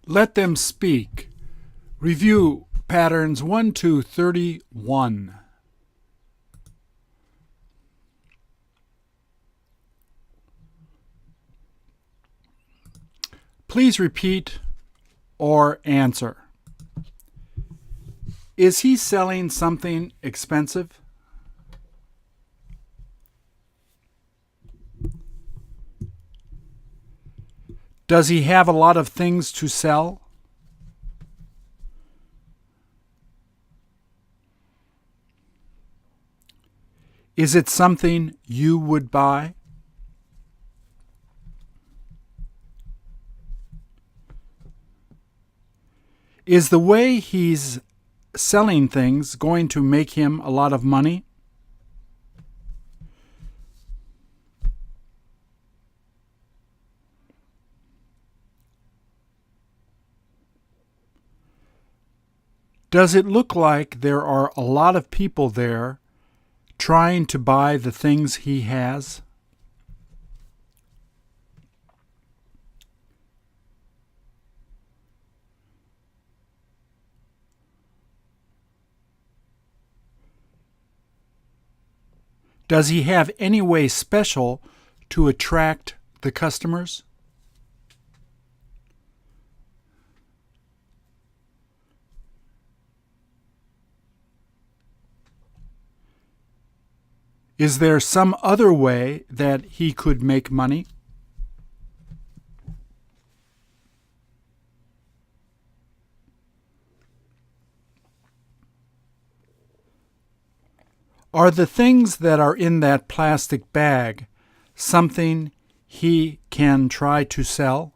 Let them speak. Review patterns 1 to 31. Please repeat or answer. Is he selling something expensive? Does he have a lot of things to sell? Is it something you would buy? Is the way he's selling things going to make him a lot of money? Does it look like there are a lot of people there trying to buy the things he has? Does he have any way special to attract the customers? Is there some other way that he could make money? Are the things that are in that plastic bag something he can try to sell?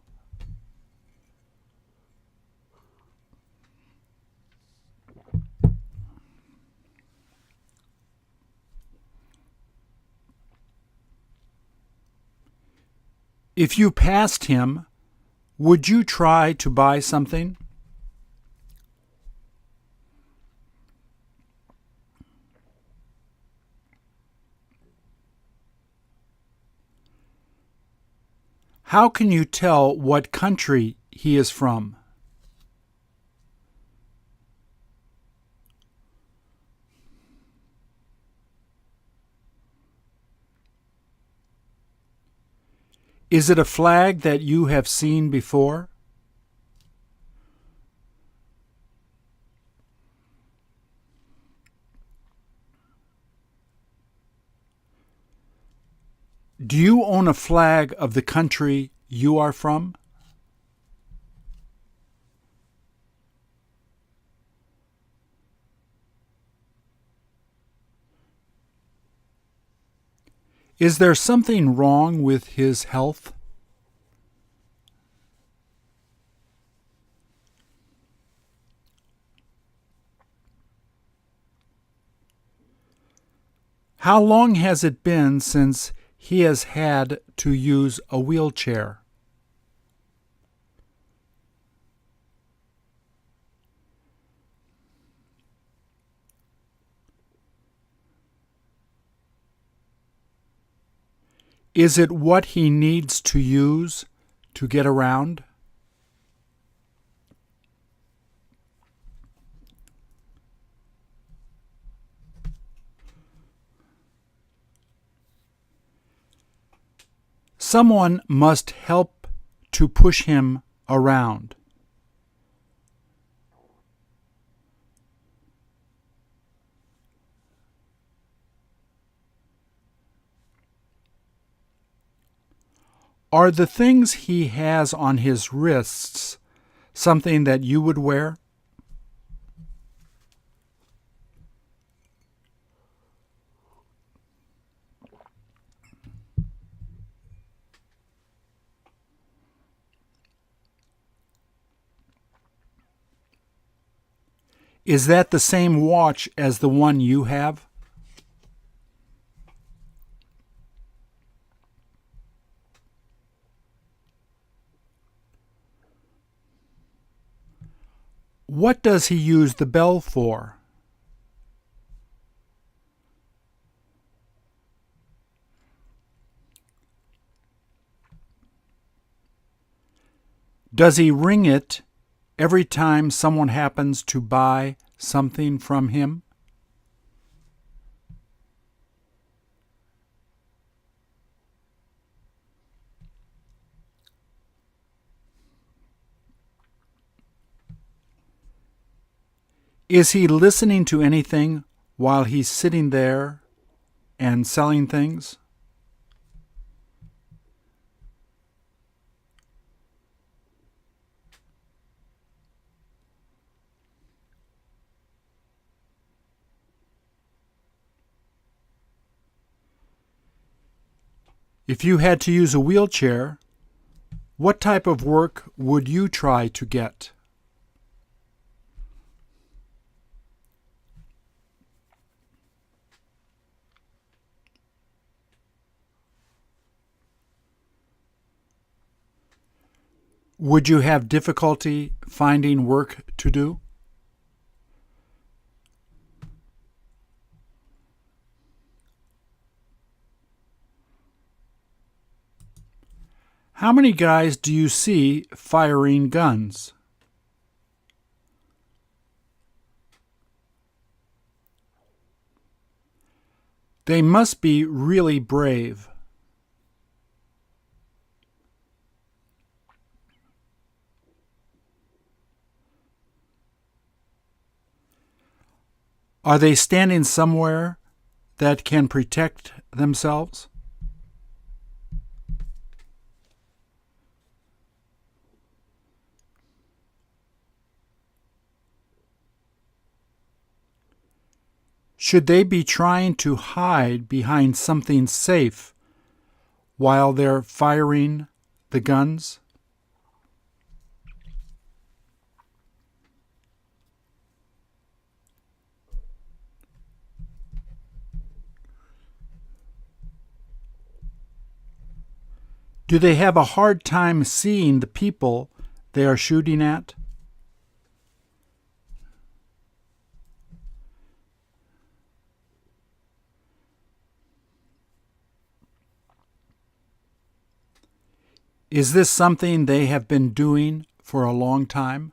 If you passed him, would you try to buy something? How can you tell what country he is from? Is it a flag that you have seen before? Do you own a flag of the country you are from? Is there something wrong with his health? How long has it been since he has had to use a wheelchair? Is it what he needs to use to get around? Someone must help to push him around. Are the things he has on his wrists something that you would wear? Is that the same watch as the one you have? What does he use the bell for? Does he ring it every time someone happens to buy something from him? Is he listening to anything while he's sitting there and selling things? If you had to use a wheelchair, what type of work would you try to get? Would you have difficulty finding work to do? How many guys do you see firing guns? They must be really brave. Are they standing somewhere that can protect themselves? Should they be trying to hide behind something safe while they're firing the guns? Do they have a hard time seeing the people they are shooting at? Is this something they have been doing for a long time?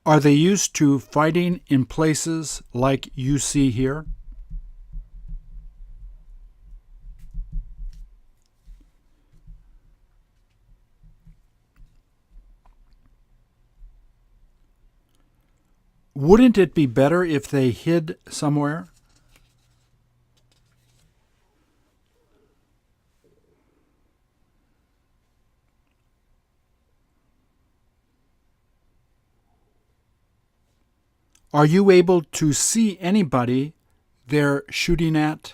Are they used to fighting in places like you see here? Wouldn't it be better if they hid somewhere? Are you able to see anybody they're shooting at?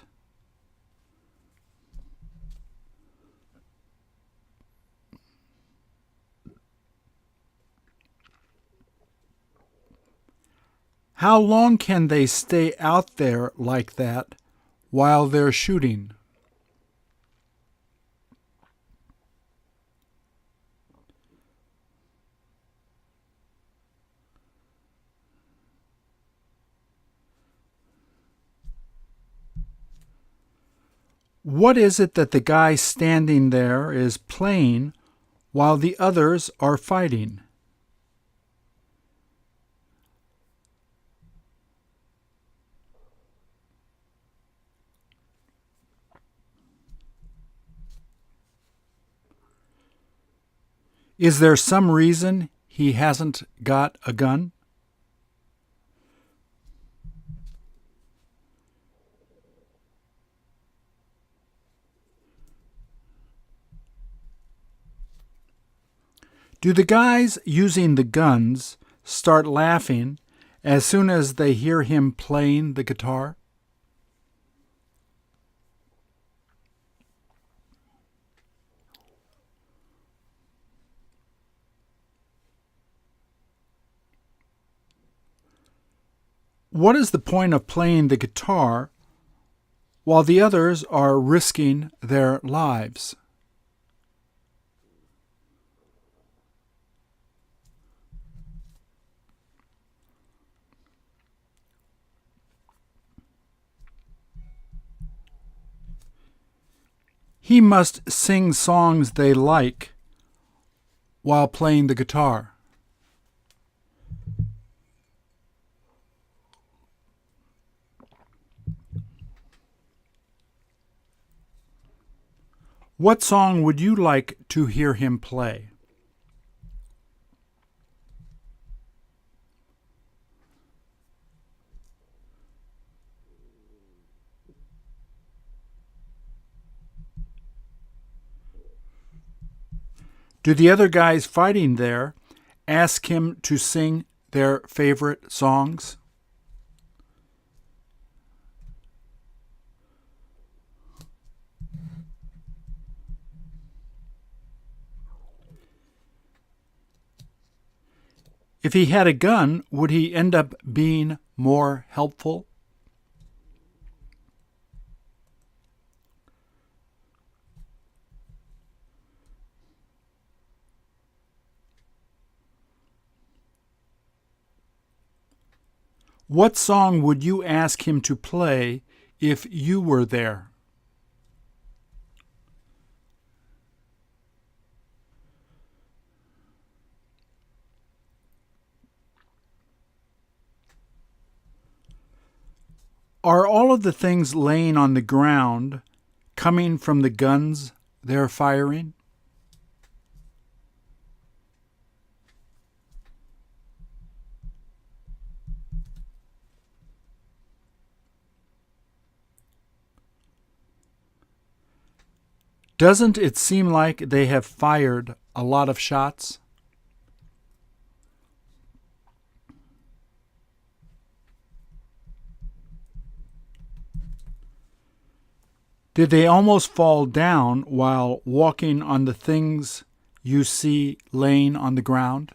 How long can they stay out there like that while they're shooting? What is it that the guy standing there is playing while the others are fighting? Is there some reason he hasn't got a gun? Do the guys using the guns start laughing as soon as they hear him playing the guitar? What is the point of playing the guitar while the others are risking their lives? He must sing songs they like while playing the guitar. What song would you like to hear him play? Do the other guys fighting there ask him to sing their favorite songs? If he had a gun, would he end up being more helpful? What song would you ask him to play if you were there? Are all of the things laying on the ground coming from the guns they're firing? Doesn't it seem like they have fired a lot of shots? Did they almost fall down while walking on the things you see laying on the ground?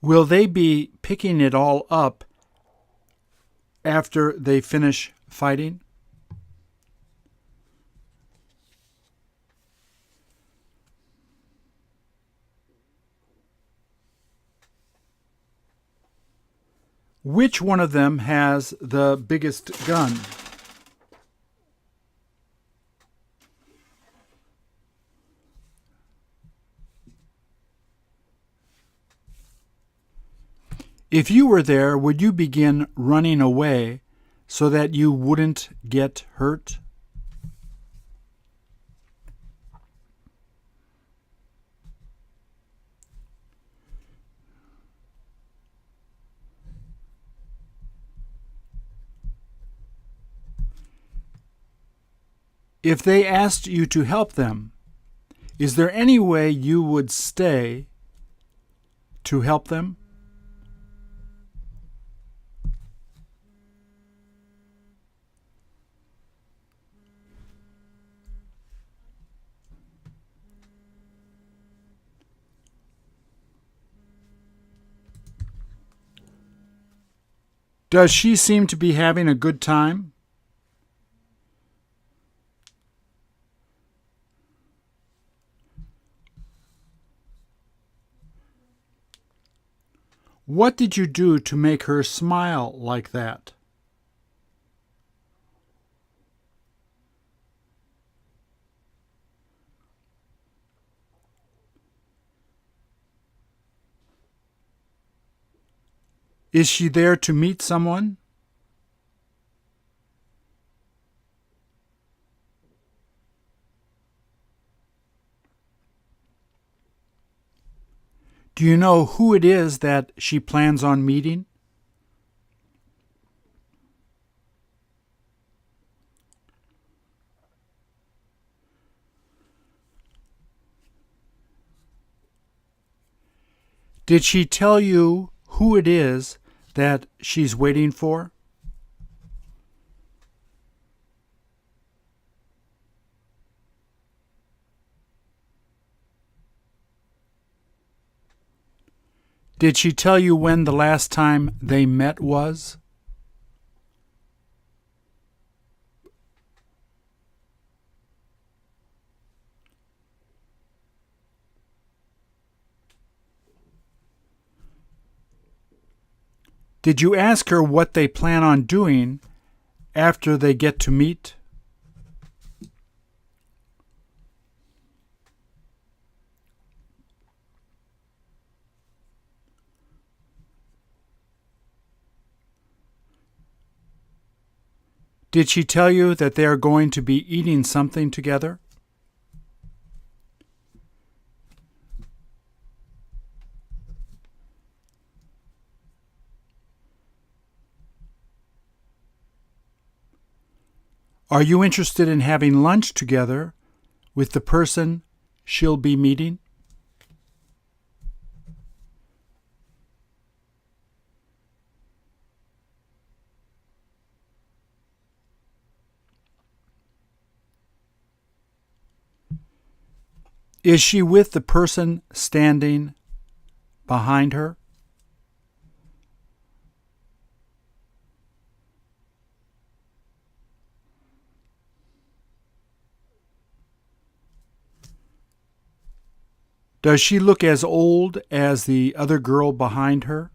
Will they be picking it all up after they finish fighting? Which one of them has the biggest gun? If you were there, would you begin running away so that you wouldn't get hurt? If they asked you to help them, is there any way you would stay to help them? Does she seem to be having a good time? What did you do to make her smile like that? Is she there to meet someone? Do you know who it is that she plans on meeting? Did she tell you who it is that she's waiting for? Did she tell you when the last time they met was? Did you ask her what they plan on doing after they get to meet? Did she tell you that they are going to be eating something together? Are you interested in having lunch together with the person she'll be meeting? Is she with the person standing behind her? Does she look as old as the other girl behind her?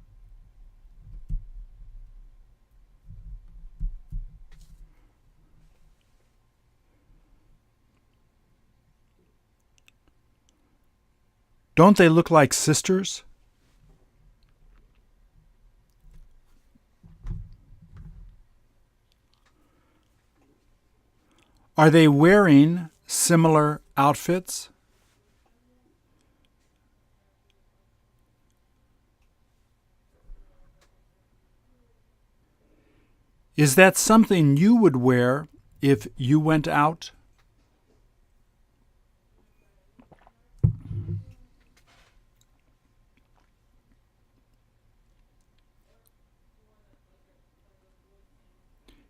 Don't they look like sisters? Are they wearing similar outfits? Is that something you would wear if you went out?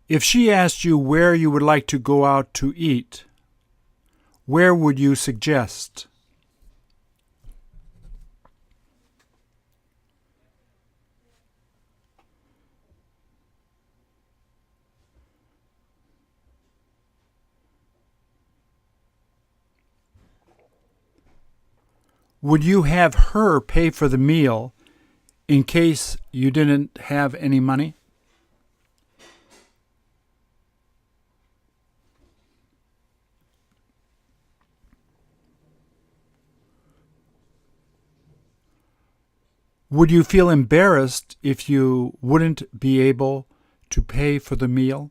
If she asked you where you would like to go out to eat, where would you suggest? Would you have her pay for the meal in case you didn't have any money? Would you feel embarrassed if you wouldn't be able to pay for the meal?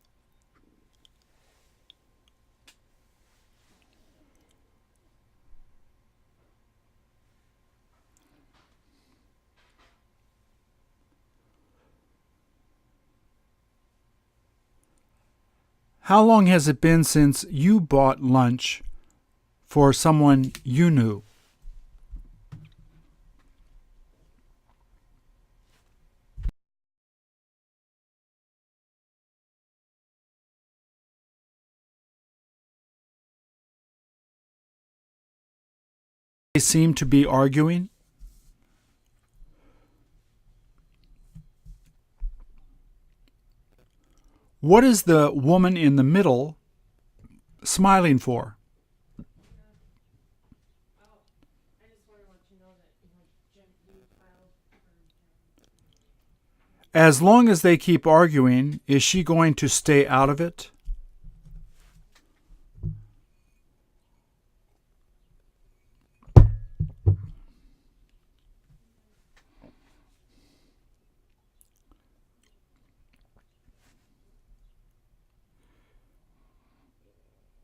How long has it been since you bought lunch for someone you knew? They seem to be arguing. What is the woman in the middle smiling for? As long as they keep arguing, is she going to stay out of it?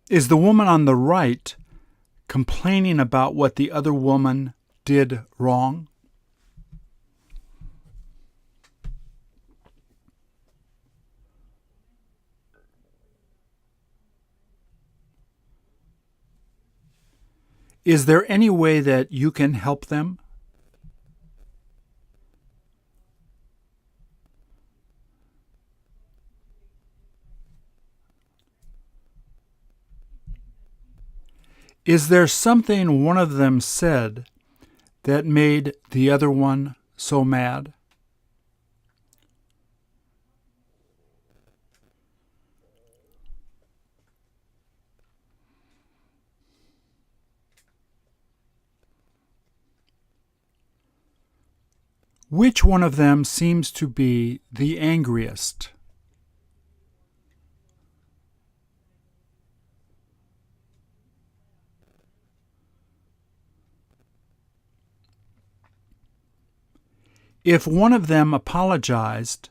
Is the woman on the right complaining about what the other woman did wrong? Is there any way that you can help them? Is there something one of them said that made the other one so mad? Which one of them seems to be the angriest? If one of them apologized,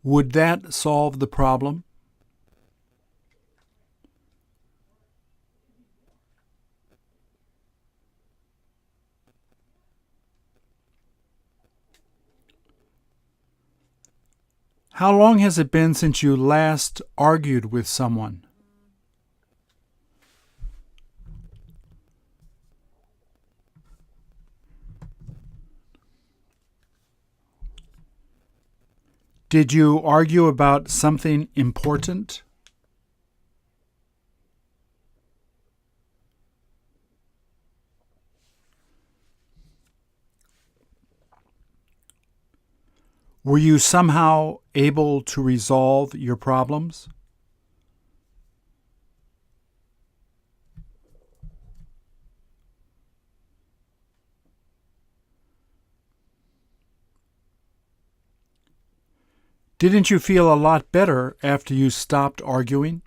would that solve the problem? How long has it been since you last argued with someone? Did you argue about something important? Were you somehow able to resolve your problems? Didn't you feel a lot better after you stopped arguing?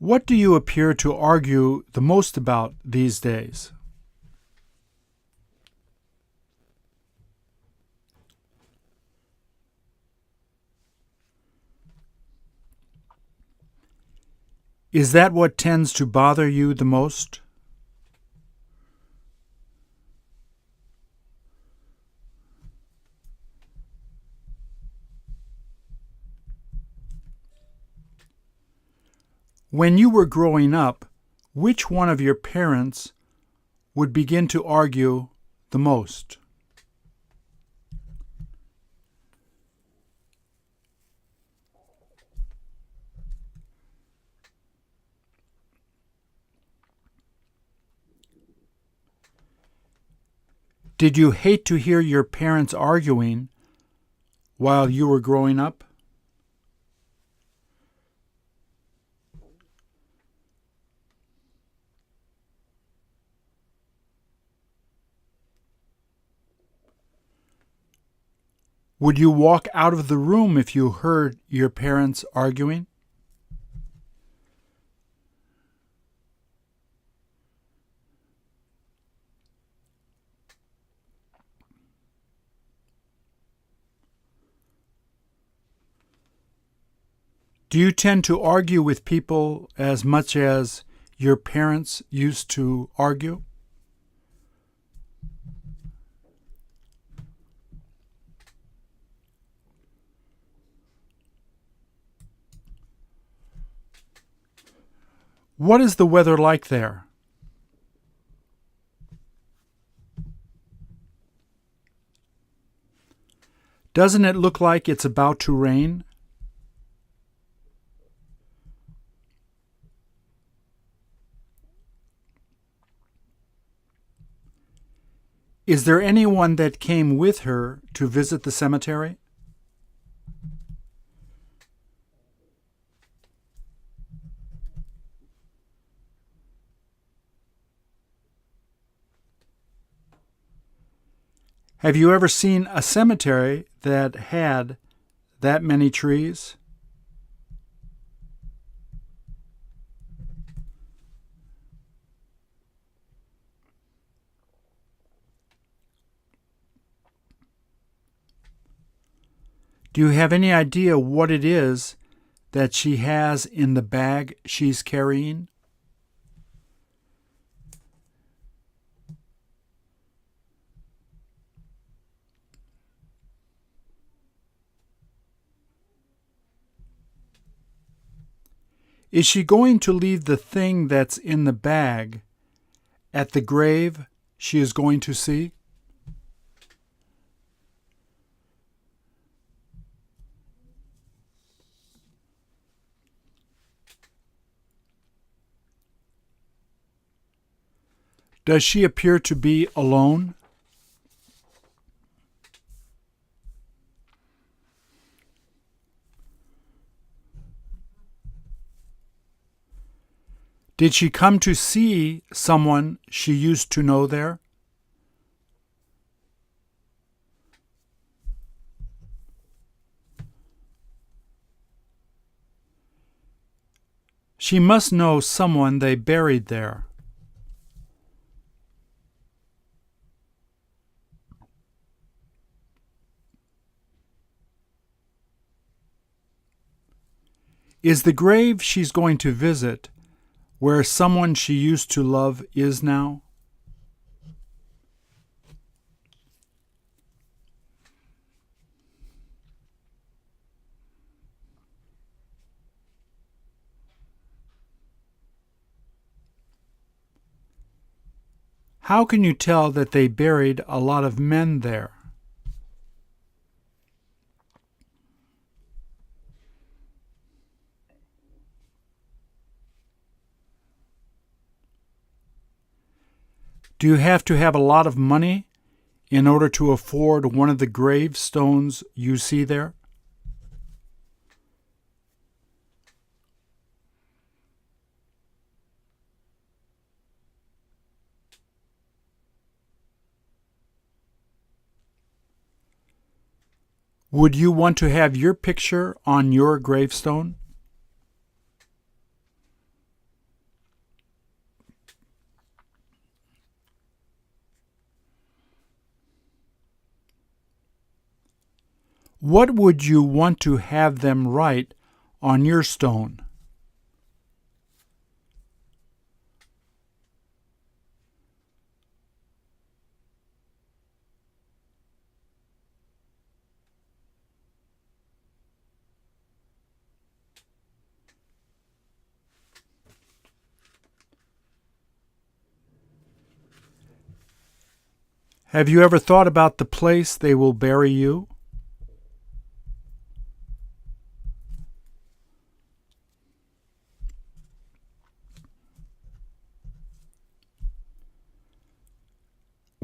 What do you appear to argue the most about these days? Is that what tends to bother you the most? When you were growing up, which one of your parents would begin to argue the most? Did you hate to hear your parents arguing while you were growing up? Would you walk out of the room if you heard your parents arguing? Do you tend to argue with people as much as your parents used to argue? What is the weather like there? Doesn't it look like it's about to rain? Is there anyone that came with her to visit the cemetery? Have you ever seen a cemetery that had that many trees? Do you have any idea what it is that she has in the bag she's carrying? Is she going to leave the thing that's in the bag at the grave she is going to see? Does she appear to be alone? Did she come to see someone she used to know there? She must know someone they buried there. Is the grave she's going to visit where someone she used to love is now? How can you tell that they buried a lot of men there? Do you have to have a lot of money in order to afford one of the gravestones you see there? Would you want to have your picture on your gravestone? What would you want to have them write on your stone? Have you ever thought about the place they will bury you?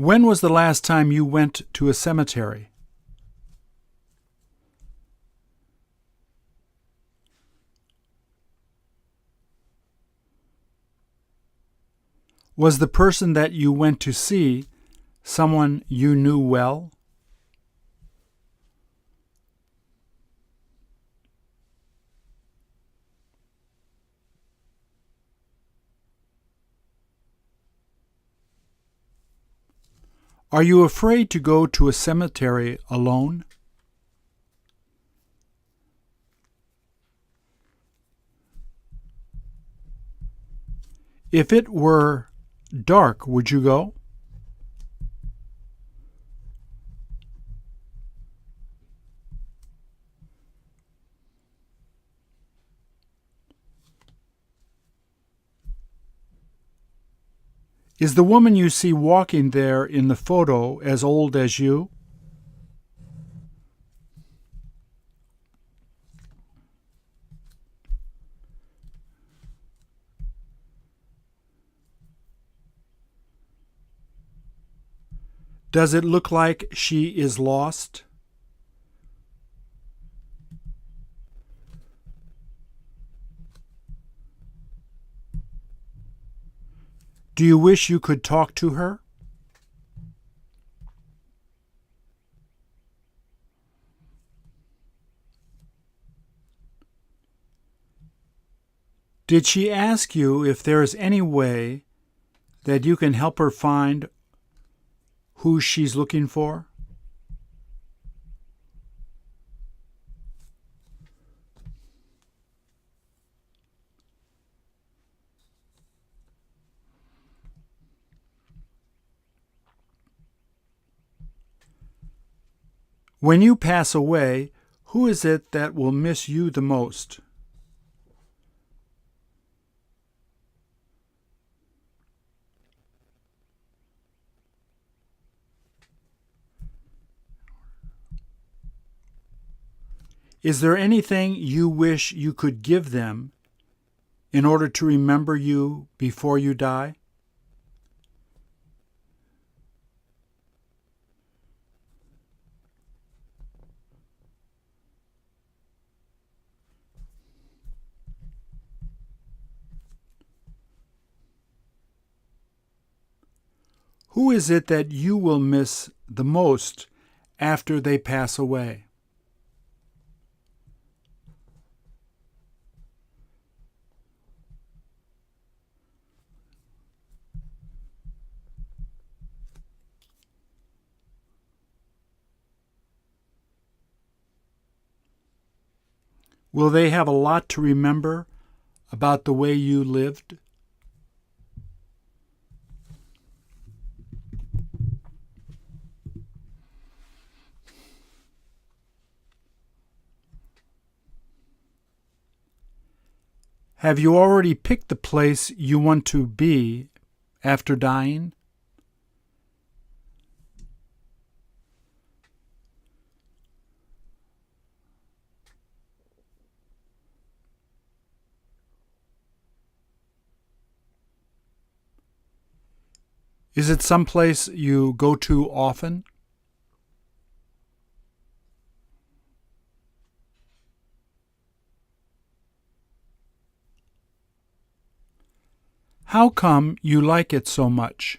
When was the last time you went to a cemetery? Was the person that you went to see someone you knew well? Are you afraid to go to a cemetery alone? If it were dark, would you go? Is the woman you see walking there in the photo as old as you? Does it look like she is lost? Do you wish you could talk to her? Did she ask you if there is any way that you can help her find who she's looking for? When you pass away, who is it that will miss you the most? Is there anything you wish you could give them in order to remember you before you die? Who is it that you will miss the most after they pass away? Will they have a lot to remember about the way you lived? Have you already picked the place you want to be after dying? Is it someplace you go to often? How come you like it so much?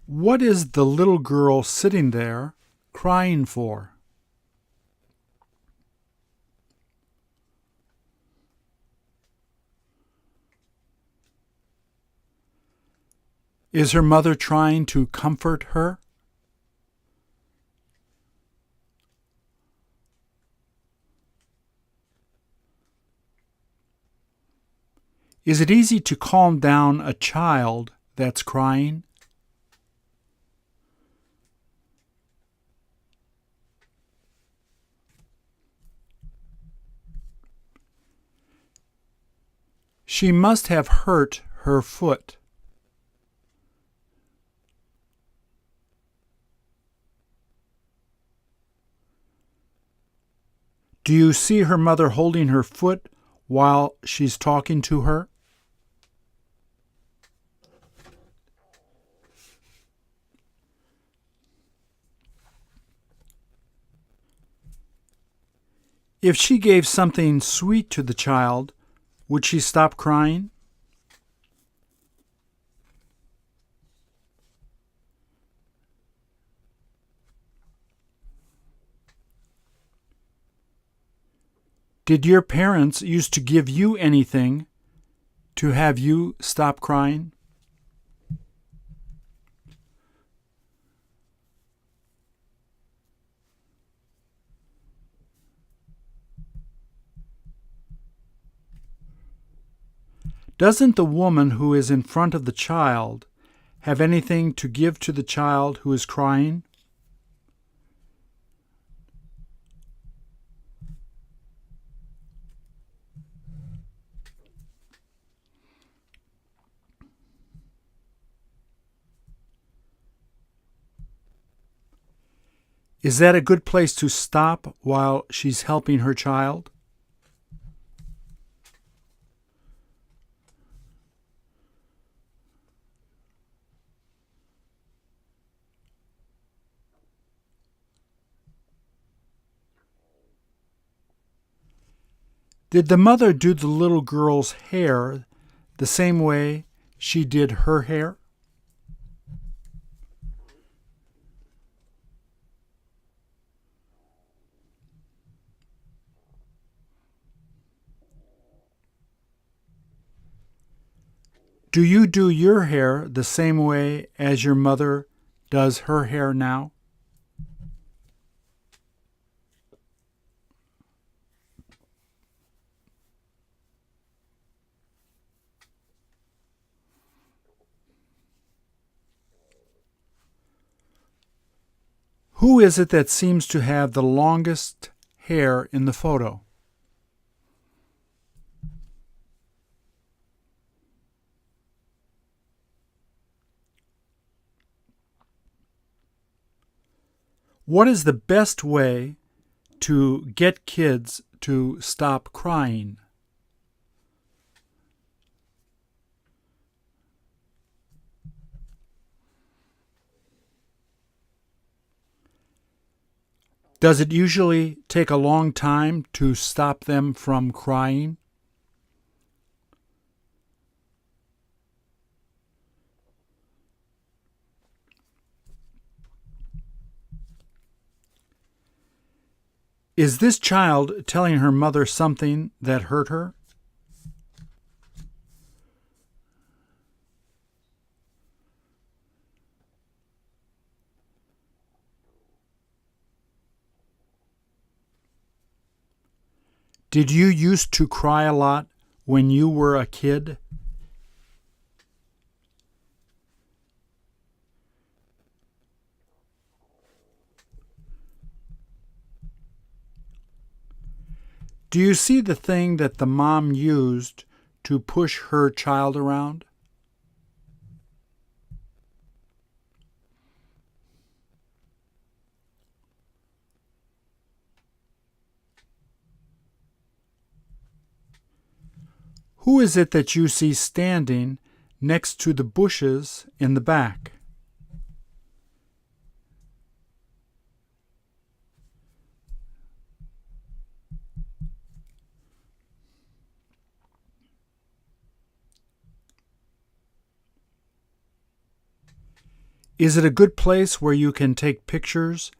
What is the little girl sitting there crying for? Is her mother trying to comfort her? Is it easy to calm down a child that's crying? She must have hurt her foot. Do you see her mother holding her foot while she's talking to her? If she gave something sweet to the child, would she stop crying? Did your parents used to give you anything to have you stop crying? Doesn't the woman who is in front of the child have anything to give to the child who is crying? Is that a good place to stop while she's helping her child? Did the mother do the little girl's hair the same way she did her hair? Do you do your hair the same way as your mother does her hair now? Who is it that seems to have the longest hair in the photo? What is the best way to get kids to stop crying? Does it usually take a long time to stop them from crying? Is this child telling her mother something that hurt her? Did you used to cry a lot when you were a kid? Do you see the thing that the mom used to push her child around? Who is it that you see standing next to the bushes in the back? Is it a good place where you can take pictures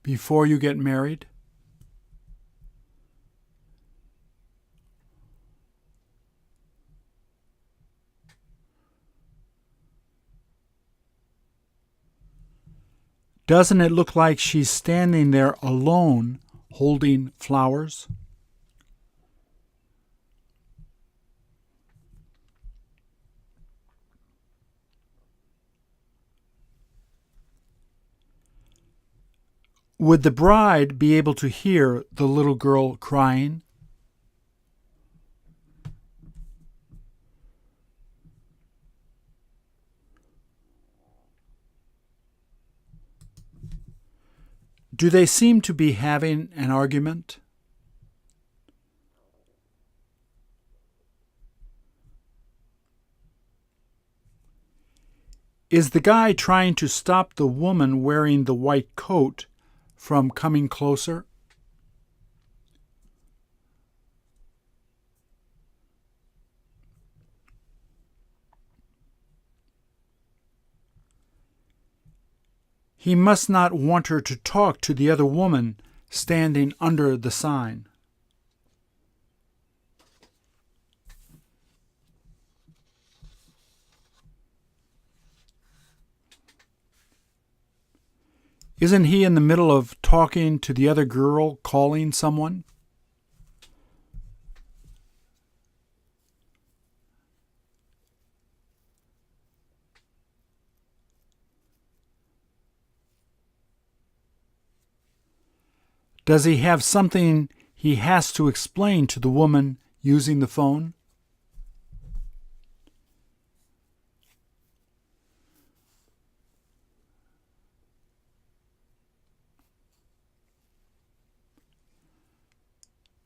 before you get married? Doesn't it look like she's standing there alone holding flowers? Would the bride be able to hear the little girl crying? Do they seem to be having an argument? Is the guy trying to stop the woman wearing the white coat from coming closer? He must not want her to talk to the other woman standing under the sign. Isn't he in the middle of talking to the other girl, calling someone? Does he have something he has to explain to the woman using the phone?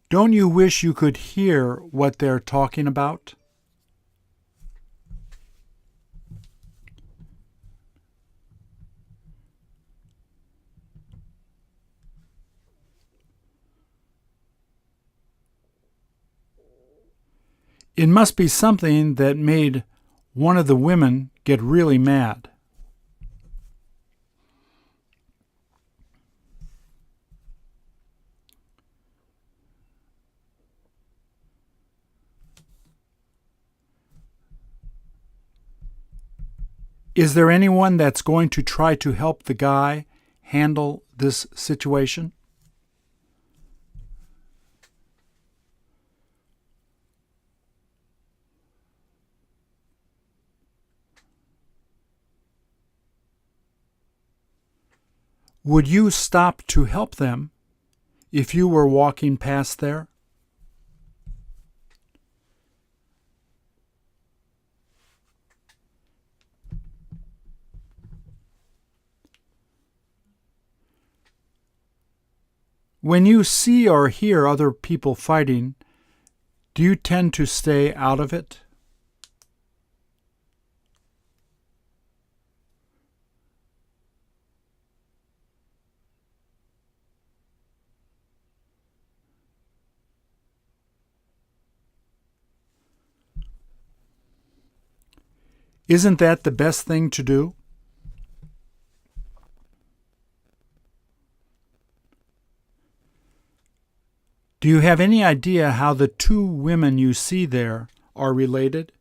Don't you wish you could hear what they're talking about? It must be something that made one of the women get really mad. Is there anyone that's going to try to help the guy handle this situation? Would you stop to help them if you were walking past there? When you see or hear other people fighting, do you tend to stay out of it? Isn't that the best thing to do? Do you have any idea how the two women you see there are related?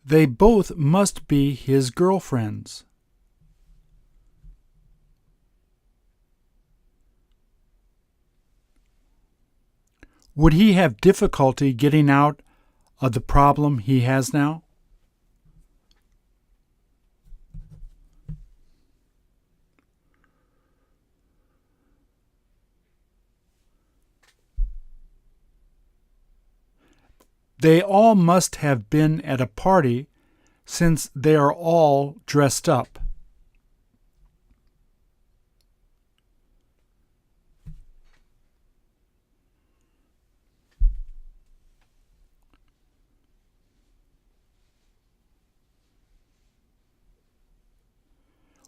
They both must be his girlfriends. Would he have difficulty getting out of the problem he has now? They all must have been at a party since they are all dressed up.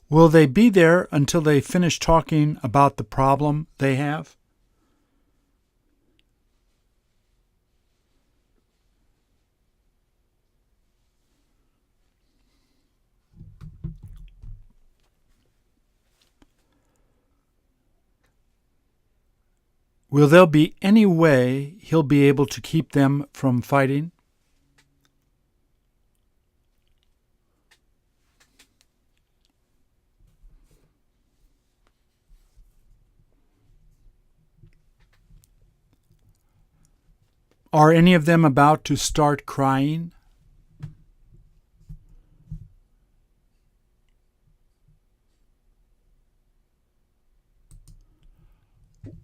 Will they be there until they finish talking about the problem they have? Will there be any way he'll be able to keep them from fighting? Are any of them about to start crying?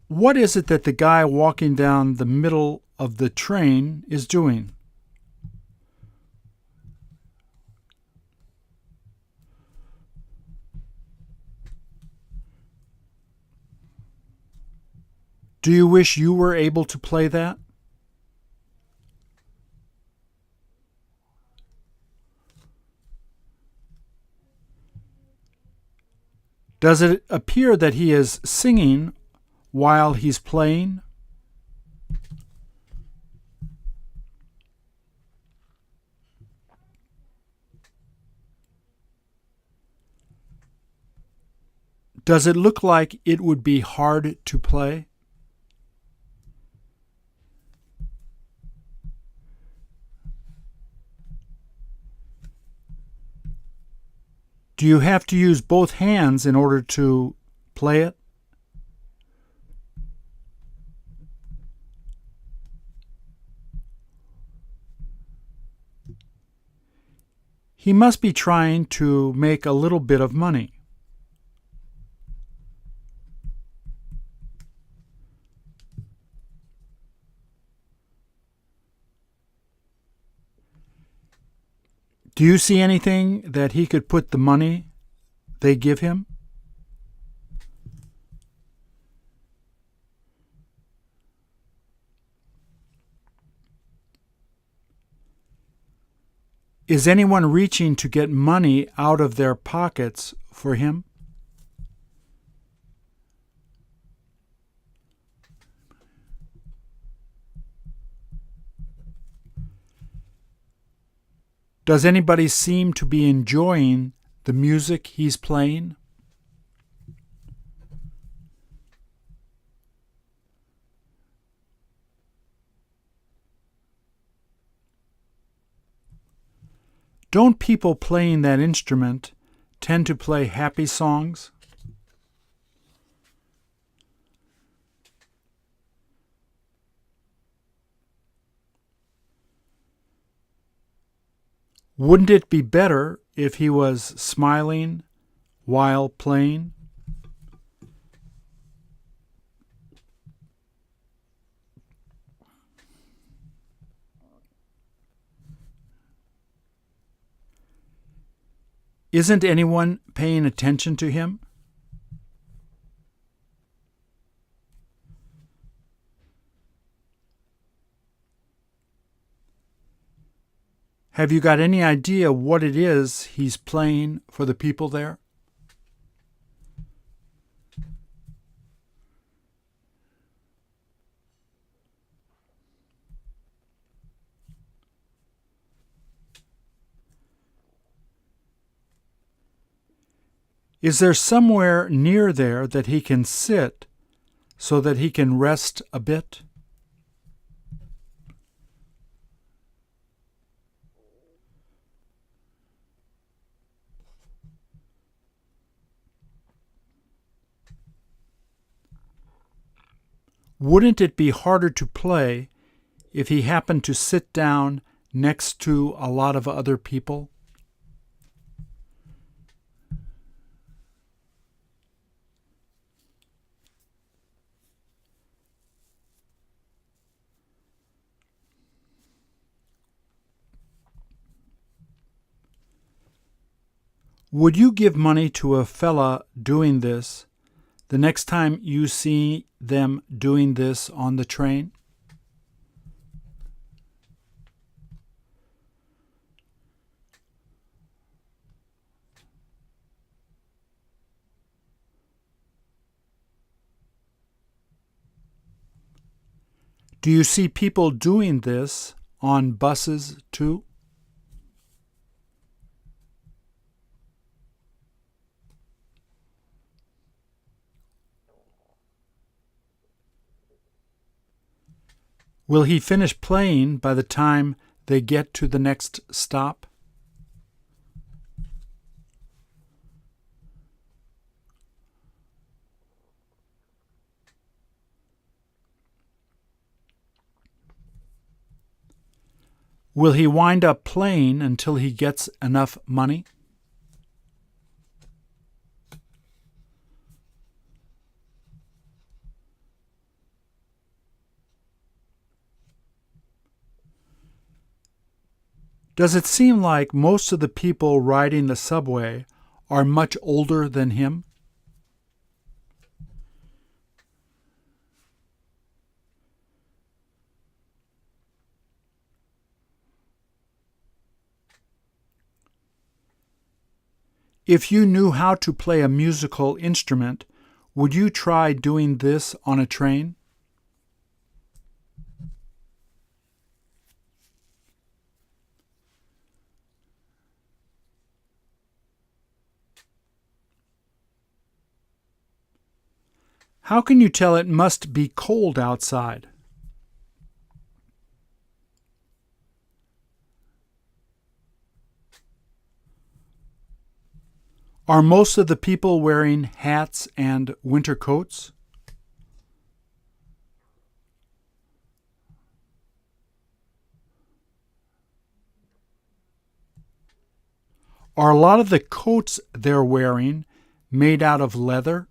What is it that the guy walking down the middle of the train is doing? Do you wish you were able to play that? Does it appear that he is singing while he's playing? Does it look like it would be hard to play? Do you have to use both hands in order to play it? He must be trying to make a little bit of money. Do you see anything that he could put the money they give him? Is anyone reaching to get money out of their pockets for him? Does anybody seem to be enjoying the music he's playing? Don't people playing that instrument tend to play happy songs? Wouldn't it be better if he was smiling while playing? Isn't anyone paying attention to him? Have you got any idea what it is he's playing for the people there? Is there somewhere near there that he can sit so that he can rest a bit? Wouldn't it be harder to play if he happened to sit down next to a lot of other people? Would you give money to a fella doing this the next time you see them doing this on the train? Do you see people doing this on buses too? Will he finish playing by the time they get to the next stop? Will he wind up playing until he gets enough money? Does it seem like most of the people riding the subway are much older than him? If you knew how to play a musical instrument, would you try doing this on a train? How can you tell it must be cold outside? Are most of the people wearing hats and winter coats? Are a lot of the coats they're wearing made out of leather?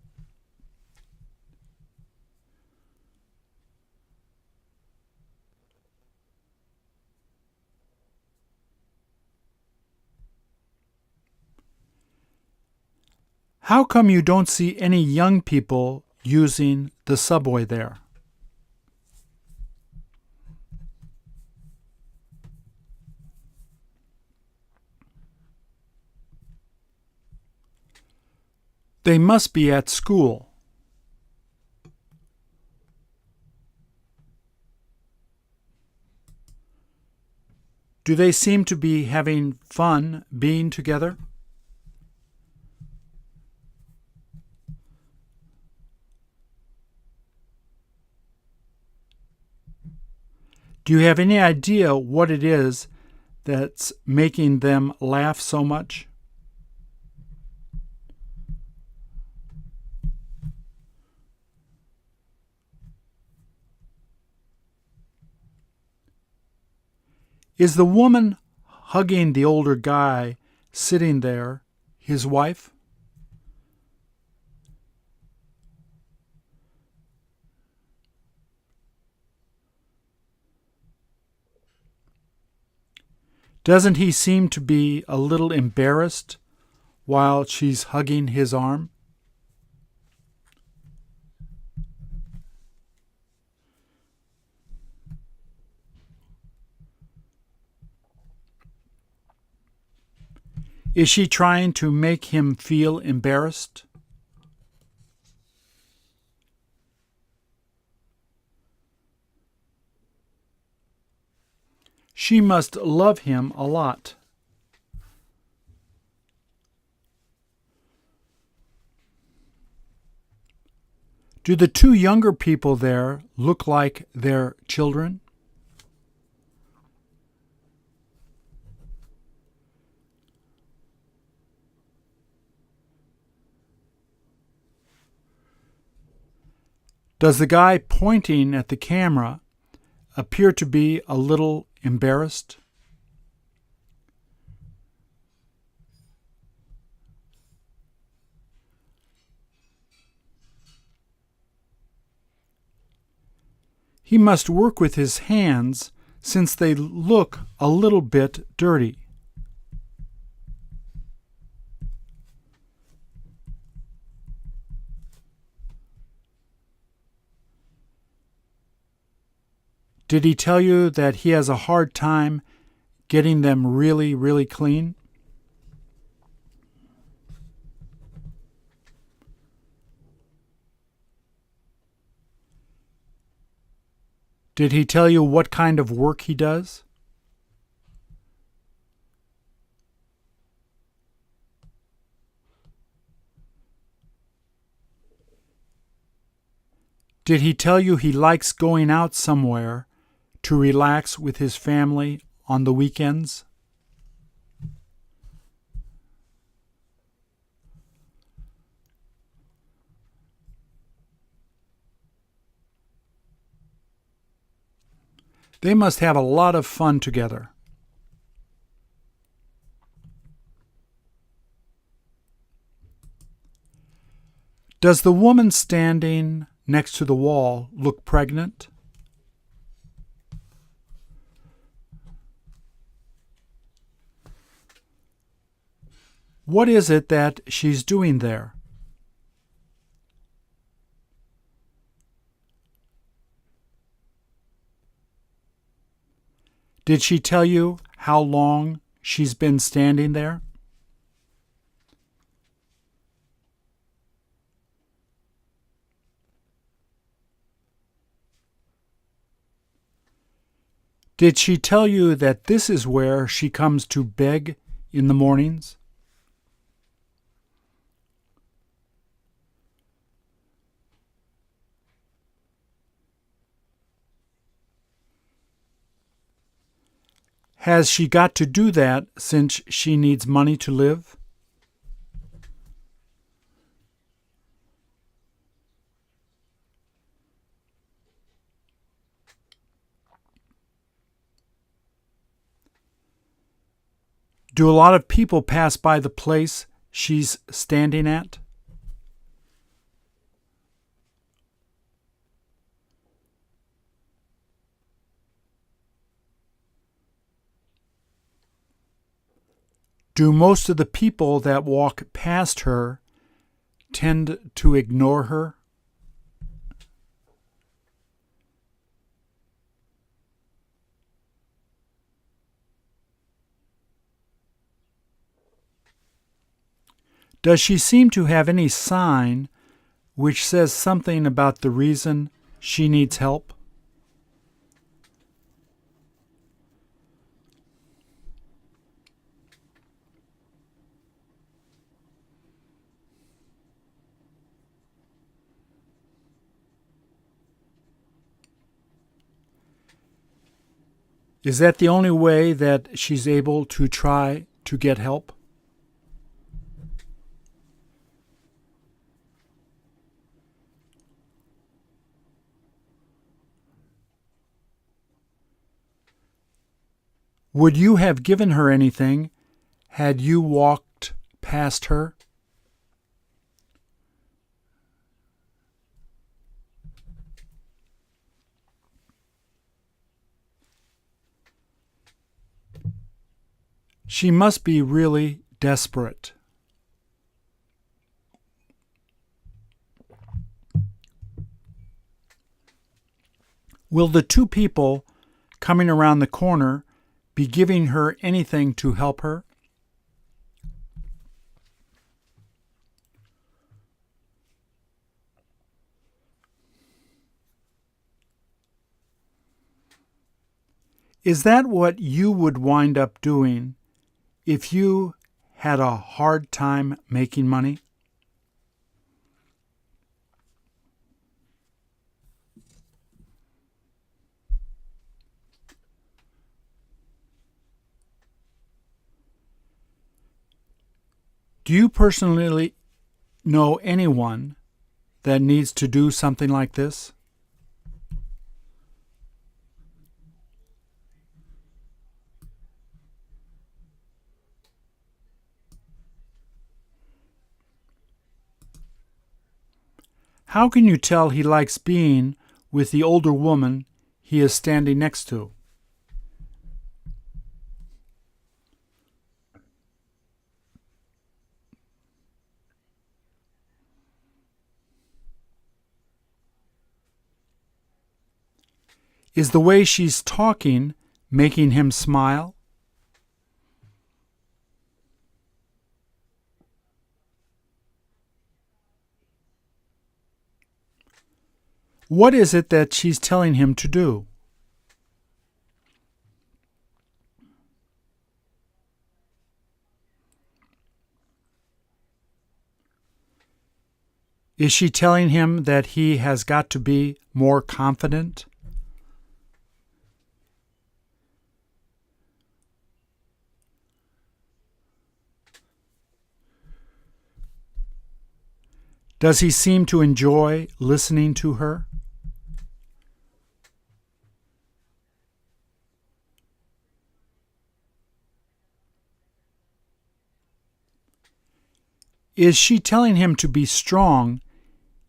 How come you don't see any young people using the subway there? They must be at school. Do they seem to be having fun being together? Do you have any idea what it is that's making them laugh so much? Is the woman hugging the older guy sitting there his wife? Doesn't he seem to be a little embarrassed while she's hugging his arm? Is she trying to make him feel embarrassed? She must love him a lot. Do the two younger people there look like their children? Does the guy pointing at the camera appear to be a little embarrassed? He must work with his hands since they look a little bit dirty. Did he tell you that he has a hard time getting them really, really clean? Did he tell you what kind of work he does? Did he tell you he likes going out somewhere to relax with his family on the weekends? They must have a lot of fun together. Does the woman standing next to the wall look pregnant? What is it that she's doing there? Did she tell you how long she's been standing there? Did she tell you that this is where she comes to beg in the mornings? Has she got to do that since she needs money to live? Do a lot of people pass by the place she's standing at? Do most of the people that walk past her tend to ignore her? Does she seem to have any sign which says something about the reason she needs help? Is that the only way that she's able to try to get help? Would you have given her anything had you walked past her? She must be really desperate. Will the two people coming around the corner be giving her anything to help her? Is that what you would wind up doing if you had a hard time making money? Do you personally know anyone that needs to do something like this? How can you tell he likes being with the older woman he is standing next to? Is the way she's talking making him smile? What is it that she's telling him to do? Is she telling him that he has got to be more confident? Does he seem to enjoy listening to her? Is she telling him to be strong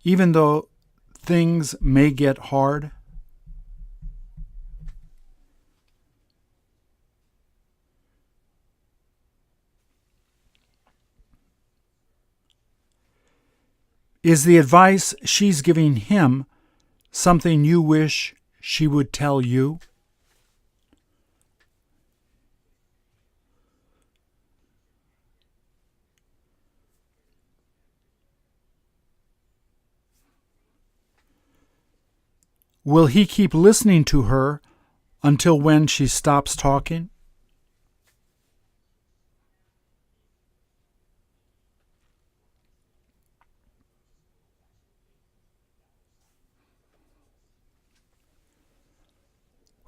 even though things may get hard? Is the advice she's giving him something you wish she would tell you? Will he keep listening to her until when she stops talking?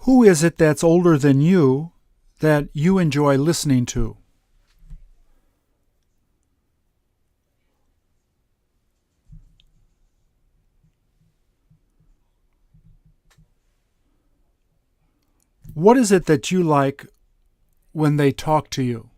Who is it that's older than you that you enjoy listening to? What is it that you like when they talk to you?